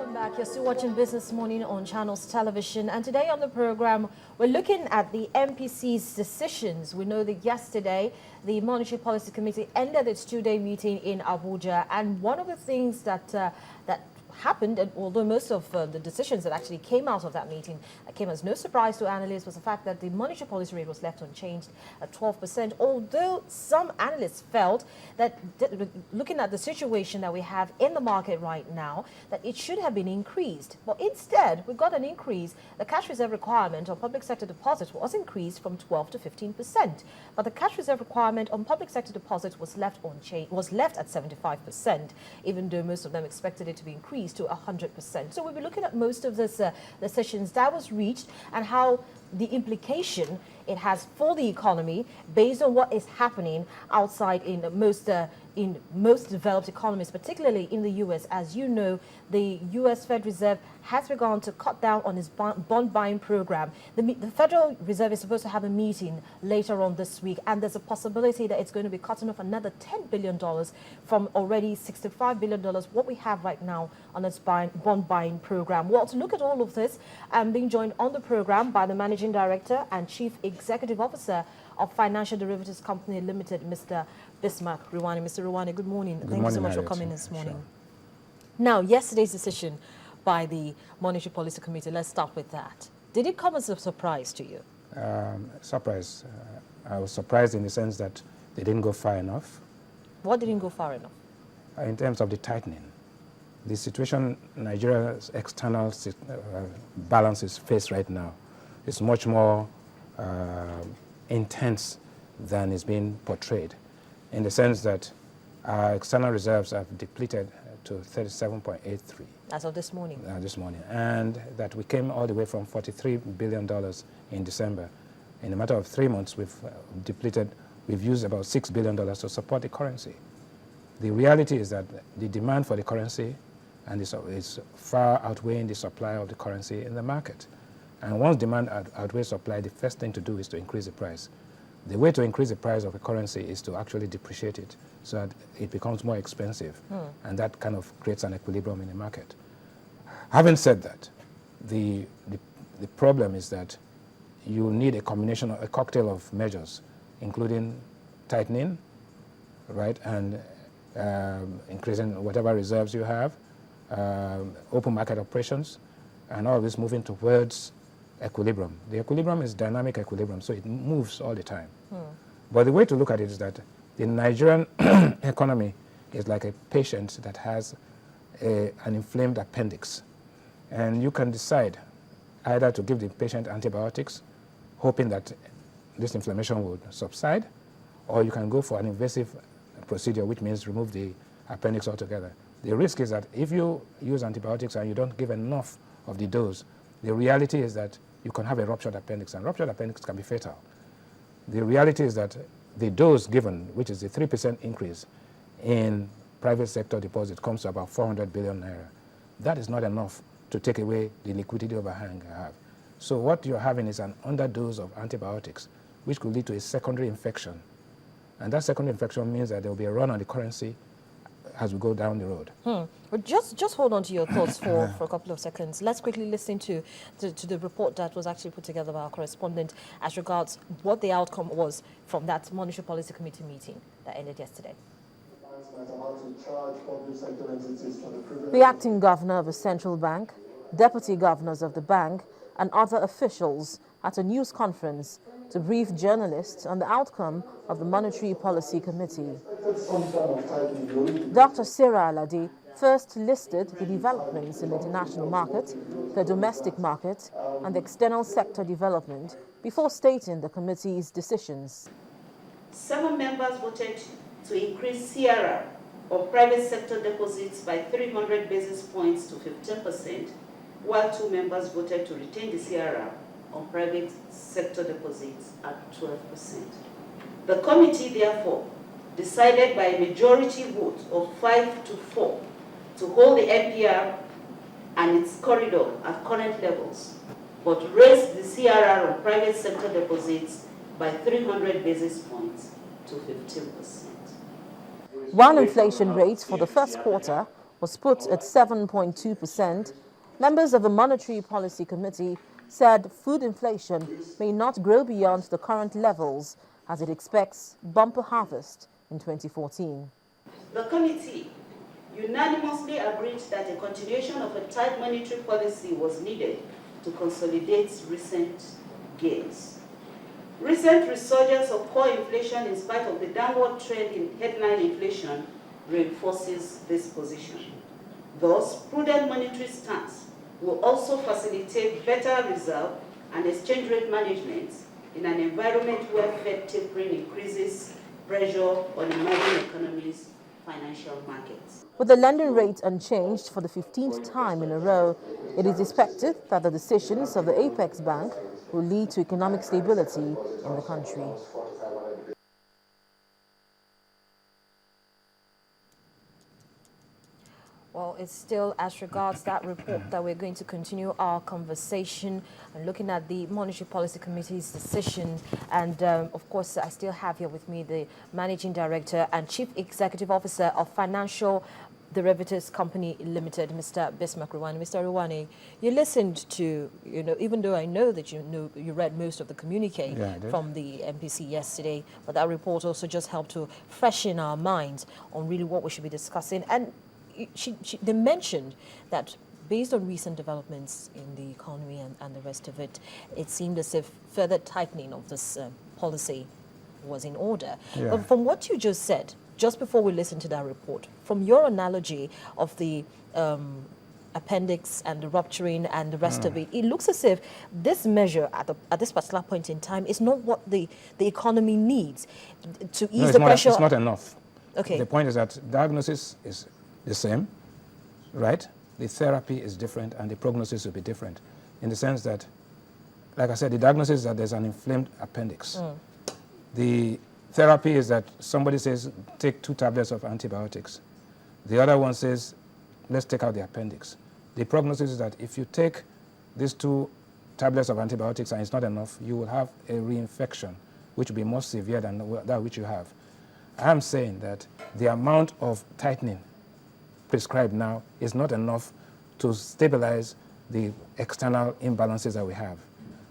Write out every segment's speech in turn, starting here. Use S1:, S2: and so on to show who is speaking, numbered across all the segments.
S1: Welcome back. You're still watching Business Morning on Channels Television, and today on the program we're looking at the MPC's decisions. We know that yesterday the Monetary Policy Committee ended its two-day meeting in Abuja, and one of the things that happened, and although most of the decisions that actually came out of that meeting came as no surprise to analysts, was the fact that the monetary policy rate was left unchanged at 12%, although some analysts felt that looking at the situation that we have in the market right now, that it should have been increased. But instead, we got an increase. The cash reserve requirement on public sector deposits was increased from 12 to 15%, but the cash reserve requirement on public sector deposits was left at 75%, even though most of them expected it to be increased to 100%. So we'll be looking at most of this the sessions that was reached and how the implication it has for the economy based on what is happening outside in most developed economies, particularly in the U.S. As you know, the U.S. Fed Reserve has begun to cut down on its bond buying program. The Federal Reserve is supposed to have a meeting later on this week, and there's a possibility that it's going to be cutting off another $10 billion from already $65 billion, what we have right now on its bond buying program. Well, to look at all of this, I'm being joined on the program by the Managing Director and Chief Executive Officer of Financial Derivatives Company Ltd, Mr. Bismark Rewane. Mr. Rewane, good morning. Thank you so much for coming this morning. Sure. Now, yesterday's decision by the Monetary Policy Committee, let's start with that. Did it come as a surprise to you?
S2: Surprise. I was surprised in the sense that they didn't go far enough.
S1: What didn't go far enough?
S2: In terms of the tightening. The situation Nigeria's external balances face right now is much more intense than is being portrayed, in the sense that our external reserves have depleted to 37.83.
S1: As of this morning?
S2: This morning. And that we came all the way from $43 billion in December. In a matter of 3 months, we've used about $6 billion to support the currency. The reality is that the demand for the currency is far outweighing the supply of the currency in the market. And once demand outweighs supply, the first thing to do is to increase the price. The way to increase the price of a currency is to actually depreciate it so that it becomes more expensive. And that kind of creates an equilibrium in the market. Having said that, the problem is that you need a cocktail of measures, including tightening, right, and increasing whatever reserves you have, open market operations, and all this moving towards equilibrium. The equilibrium is dynamic equilibrium, so it moves all the time. But the way to look at it is that the Nigerian economy is like a patient that has an inflamed appendix. And you can decide either to give the patient antibiotics, hoping that this inflammation would subside, or you can go for an invasive procedure, which means remove the appendix altogether. The risk is that if you use antibiotics and you don't give enough of the dose, the reality is that you can have a ruptured appendix, and ruptured appendix can be fatal. The reality is that the dose given, which is a 3% increase in private sector deposit, comes to about 400 billion naira. That is not enough to take away the liquidity overhang you have. So what you're having is an underdose of antibiotics, which could lead to a secondary infection. And that secondary infection means that there will be a run on the currency as we go down the road.
S1: But just hold on to your thoughts for a couple of seconds. Let's quickly listen to the report that was actually put together by our correspondent as regards what the outcome was from that Monetary Policy Committee meeting that ended yesterday. The acting governor of the central bank, deputy governors of the bank, and other officials at a news conference to brief journalists on the outcome of the Monetary Policy Committee. Dr. Sarah Alade first listed the developments in the international market, the domestic market, and the external sector development before stating the committee's decisions.
S3: 7 members voted to increase CRR or private sector deposits by 300 basis points to 15%, while 2 members voted to retain the CRR on private sector deposits at 12%. The committee, therefore, decided by a majority vote of 5 to 4 to hold the MPR and its corridor at current levels, but raised the CRR on private sector deposits by 300 basis points to 15%.
S1: While inflation rate for the first quarter was put at 7.2%, members of the Monetary Policy Committee said food inflation may not grow beyond the current levels as it expects bumper harvest in 2014.
S3: The committee unanimously agreed that a continuation of a tight monetary policy was needed to consolidate recent gains. Recent resurgence of core inflation in spite of the downward trend in headline inflation reinforces this position. Thus, prudent monetary stance will also facilitate better reserve and exchange rate management in an environment where Fed tapering increases pressure on emerging economies' financial markets.
S1: With the lending rate unchanged for the 15th time in a row, it is expected that the decisions of the Apex Bank will lead to economic stability in the country. Well, it's still as regards that report that we're going to continue our conversation and looking at the Monetary Policy Committee's decision. And of course, I still have here with me the Managing Director and Chief Executive Officer of Financial Derivatives Company Ltd, Mr. Bismark Rewane. Mr. Rewane, you listened to, even though I know that you read most of the communique from the MPC yesterday, but that report also just helped to freshen our minds on really what we should be discussing. And they mentioned that based on recent developments in the economy and the rest of it, it seemed as if further tightening of this policy was in order.
S2: Yeah.
S1: But from what you just said, just before we listen to that report, from your analogy of the appendix and the rupturing and the rest of it, it looks as if this measure at this particular point in time is not what the economy needs to ease the pressure.
S2: It's not enough.
S1: Okay.
S2: The point is that diagnosis is the same, right? The therapy is different and the prognosis will be different in the sense that, like I said, the diagnosis is that there's an inflamed appendix. The therapy is that somebody says, take 2 tablets of antibiotics. The other one says, let's take out the appendix. The prognosis is that if you take these 2 tablets of antibiotics and it's not enough, you will have a reinfection, which will be more severe than that which you have. I'm saying that the amount of tightening prescribed now is not enough to stabilize the external imbalances that we have.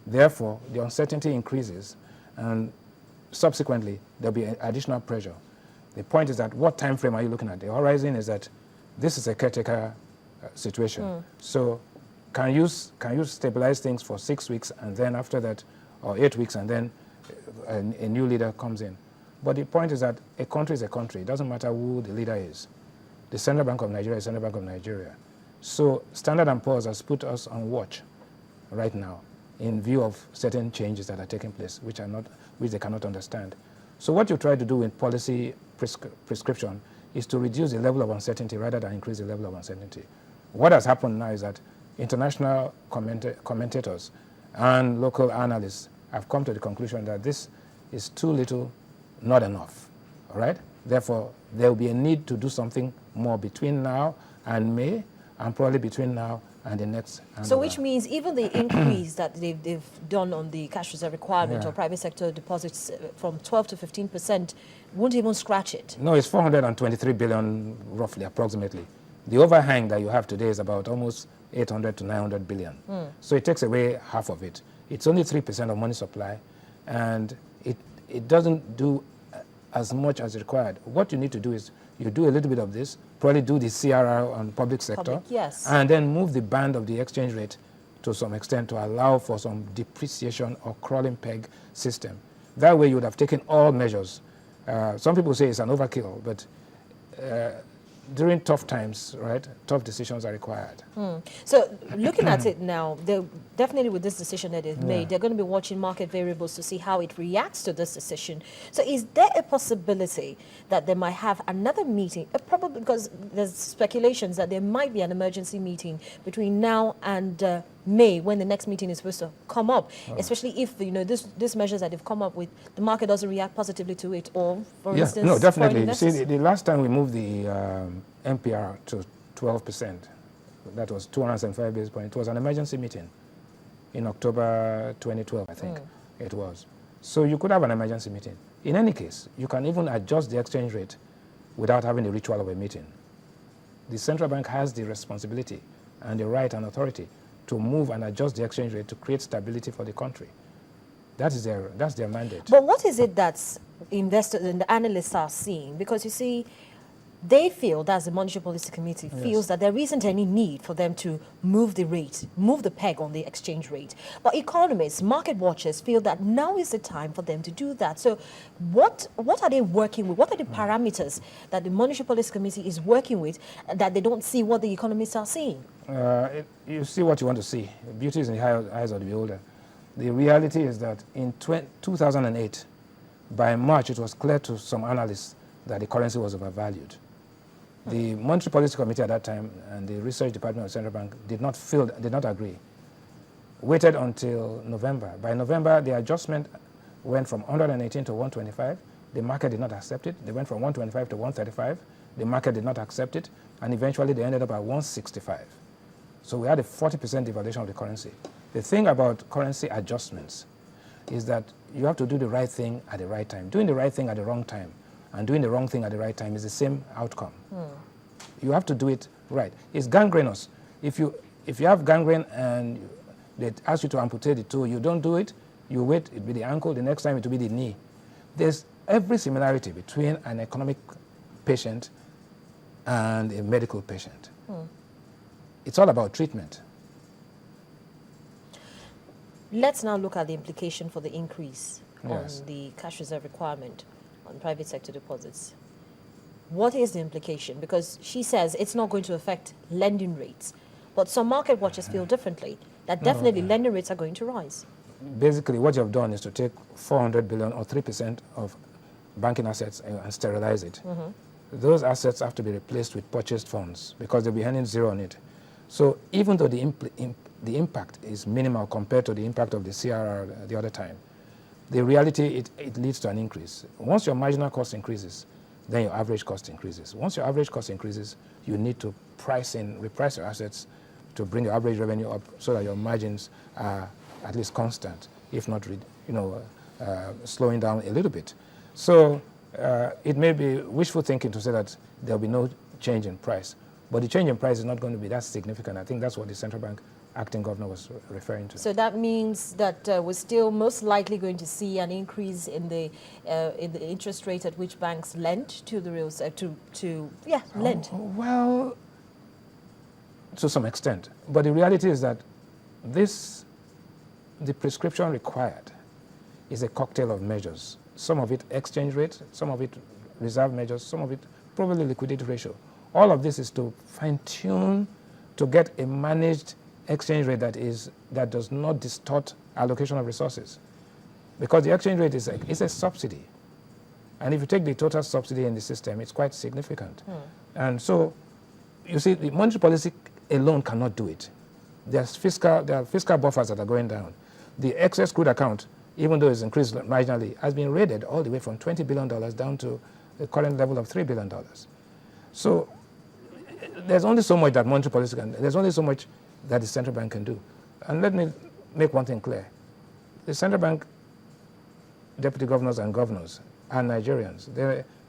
S2: Therefore, the uncertainty increases and subsequently there'll be additional pressure. The point is that what time frame are you looking at? The horizon is that this is a caretaker situation. So can you stabilize things for 6 weeks and then after that, or 8 weeks, and then a new leader comes in? But the point is that a country is a country. It doesn't matter who the leader is. The Central Bank of Nigeria is Central Bank of Nigeria. So Standard & Poor's has put us on watch right now in view of certain changes that are taking place, which they cannot understand. So what you try to do in policy prescription is to reduce the level of uncertainty rather than increase the level of uncertainty. What has happened now is that international commentators and local analysts have come to the conclusion that this is too little, not enough, all right? Therefore, there will be a need to do something more between now and May, and probably between now and the next.
S1: So which means even the increase that they've done on the cash reserve requirement or private sector deposits from 12 to 15% won't even scratch it?
S2: No, it's 423 billion, roughly, approximately. The overhang that you have today is about almost 800 to 900 billion. So it takes away half of it. It's only 3% of money supply, and it doesn't do as much as required. What you need to do is you do a little bit of this, probably do the CRR on public sector, and then move the band of the exchange rate to some extent to allow for some depreciation or crawling peg system. That way you would have taken all measures. Some people say it's an overkill, but during tough times, right, tough decisions are required.
S1: So looking at it now, definitely with this decision that they've made, they're going to be watching market variables to see how it reacts to this decision. So is there a possibility that they might have another meeting, probably because there's speculations that there might be an emergency meeting between now and May, when the next meeting is supposed to come up, especially if this measures that they've come up with, the market doesn't react positively to it, or for instance,
S2: no, definitely. You see, the last time we moved the MPR to 12%, that was 275 basis points. It was an emergency meeting in October 2012, I think it was. So you could have an emergency meeting. In any case, you can even adjust the exchange rate without having the ritual of a meeting. The central bank has the responsibility and the right and authority to move and adjust the exchange rate to create stability for the country. That's their mandate.
S1: But what is it that investors and the analysts are seeing? Because you see, they feel, that's the Monetary Policy Committee, feels that there isn't any need for them to move the rate, move the peg on the exchange rate. But economists, market watchers feel that now is the time for them to do that. So what are they working with? What are the parameters that the Monetary Policy Committee is working with that they don't see what the economists are seeing?
S2: You see what you want to see. Beauty is in the eyes of the beholder. The reality is that in 2008, by March, it was clear to some analysts that the currency was overvalued. The Monetary Policy Committee at that time and the Research Department of the Central Bank did not agree. Waited until November. By November, the adjustment went from 118 to 125. The market did not accept it. They went from 125 to 135. The market did not accept it. And eventually, they ended up at 165. So we had a 40% devaluation of the currency. The thing about currency adjustments is that you have to do the right thing at the right time. Doing the right thing at the wrong time and doing the wrong thing at the right time is the same outcome. You have to do it right. It's gangrenous. If you have gangrene and they ask you to amputate the toe, you don't do it, you wait, it'll be the ankle, the next time it will be the knee. There's every similarity between an economic patient and a medical patient. It's all about treatment.
S1: Let's now look at the implication for the increase
S2: Yes.
S1: on the cash reserve requirement on private sector deposits. What is the implication? Because she says it's not going to affect lending rates, but some market watchers feel differently, that definitely lending rates are going to rise.
S2: Basically, what you have done is to take 400 billion or 3% of banking assets and sterilize it. Those assets have to be replaced with purchased funds because they'll be earning zero on it. So even though the impact is minimal compared to the impact of the CRR the other time, the reality, it leads to an increase. Once your marginal cost increases, then your average cost increases. Once your average cost increases, you need to reprice your assets to bring your average revenue up so that your margins are at least constant, if not, slowing down a little bit. So it may be wishful thinking to say that there'll be no change in price, but the change in price is not going to be that significant. I think that's what the central bank acting governor was referring to.
S1: So that means that we're still most likely going to see an increase in the interest rate at which banks lend to the real lend.
S2: Well, to some extent. But the reality is that the prescription required is a cocktail of measures. Some of it exchange rate, some of it reserve measures, some of it probably liquidity ratio. All of this is to fine-tune to get a managed exchange rate that does not distort allocation of resources. Because the exchange rate is a subsidy. And if you take the total subsidy in the system, it's quite significant. And so, you see, the monetary policy alone cannot do it. There are fiscal buffers that are going down. The excess crude account, even though it's increased marginally, has been raided all the way from $20 billion down to the current level of $3 billion. So there's only so much that monetary policy can do. There's only so much that the central bank can do. And let me make one thing clear. The central bank deputy governors and governors are Nigerians.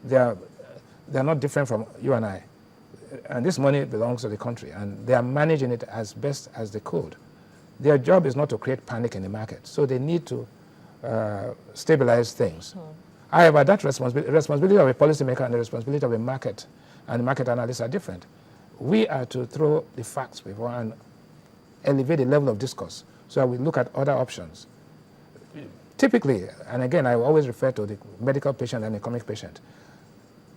S2: They're not different from you and I. And this money belongs to the country, and they are managing it as best as they could. Their job is not to create panic in the market, so they need to stabilize things. However, that responsibility of a policymaker and the responsibility of a market and market analysts are different. We are to throw the facts before and elevate the level of discourse so that we look at other options. Typically, and again, I always refer to the medical patient and economic patient.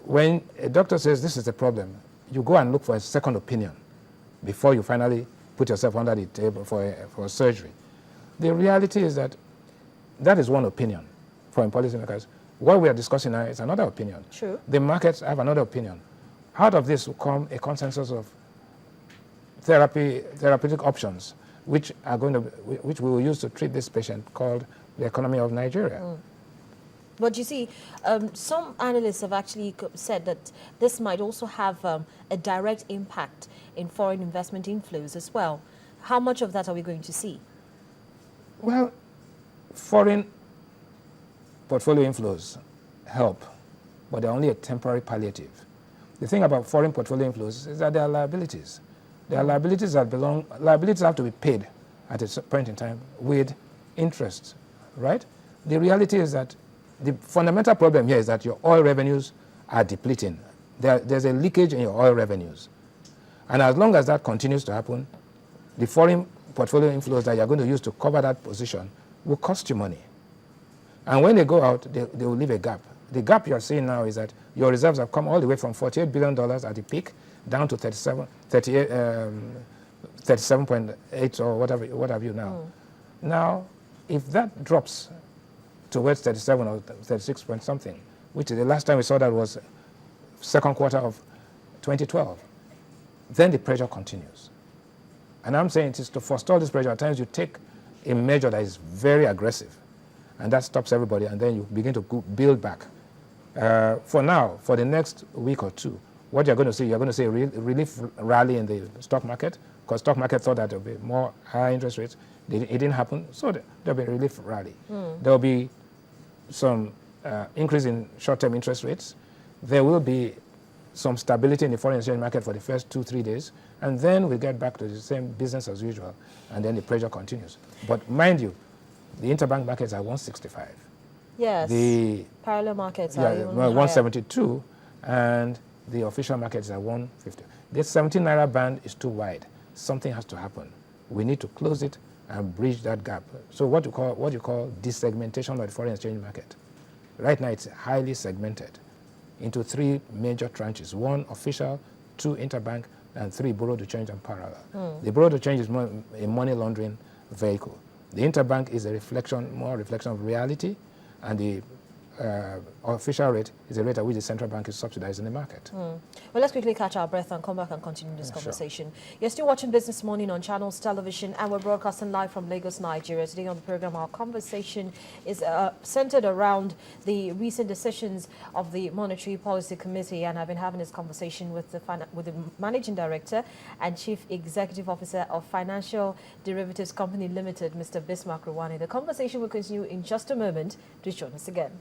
S2: When a doctor says this is the problem, you go and look for a second opinion before you finally put yourself under the table for surgery. The reality is that is one opinion for policymakers. What we are discussing now is another opinion.
S1: True.
S2: The markets have another opinion. Out of this will come a consensus of therapeutic options, which we will use to treat this patient, called the economy of Nigeria.
S1: But you see, some analysts have actually said that this might also have a direct impact in foreign investment inflows as well. How much of that are we going to see?
S2: Well, foreign portfolio inflows help, but they're only a temporary palliative. The thing about foreign portfolio inflows is that there are liabilities. There are liabilities that liabilities have to be paid at a point in time with interest, right? The reality is that the fundamental problem here is that your oil revenues are depleting. There's a leakage in your oil revenues. And as long as that continues to happen, the foreign portfolio inflows that you're going to use to cover that position will cost you money. And when they go out, they will leave a gap. The gap you're seeing now is that your reserves have come all the way from $48 billion at the peak down to 37.8 or what have you now. Now, if that drops towards 37 or 36 point something, which is the last time we saw that was second quarter of 2012, then the pressure continues. And I'm saying it is to forestall this pressure, at times you take a measure that is very aggressive, and that stops everybody, and then you begin to build back. For now, for the next week or two, what you're going to see a relief rally in the stock market, because stock market thought that there would be more high interest rates. It didn't happen, so there'll be a relief rally. There'll be some increase in short-term interest rates. There will be some stability in the foreign exchange market for the first 2-3 days, and then we get back to the same business as usual, and then the pressure continues. But mind you, the interbank markets are 165.
S1: Yes.
S2: The
S1: parallel markets are even
S2: 172, and the official markets are 150. This 17 naira band is too wide. Something has to happen. We need to close it and bridge that gap. So what you call desegmentation of the foreign exchange market. Right now it's highly segmented into 3 major tranches: 1 official, 2 interbank, and 3 borrow to change and parallel. The borrow to change is more a money laundering vehicle. The interbank is a more reflection of reality, and the official rate is a rate at which the central bank is subsidizing the market.
S1: Well, let's quickly catch our breath and come back and continue this conversation. Sure. You're still watching Business Morning on Channels Television, and we're broadcasting live from Lagos, Nigeria. Today on the program, our conversation is centered around the recent decisions of the Monetary Policy Committee, and I've been having this conversation with the Managing Director and Chief Executive Officer of Financial Derivatives Company Ltd, Mr. Bismark Rewane. The conversation will continue in just a moment. Please join us again.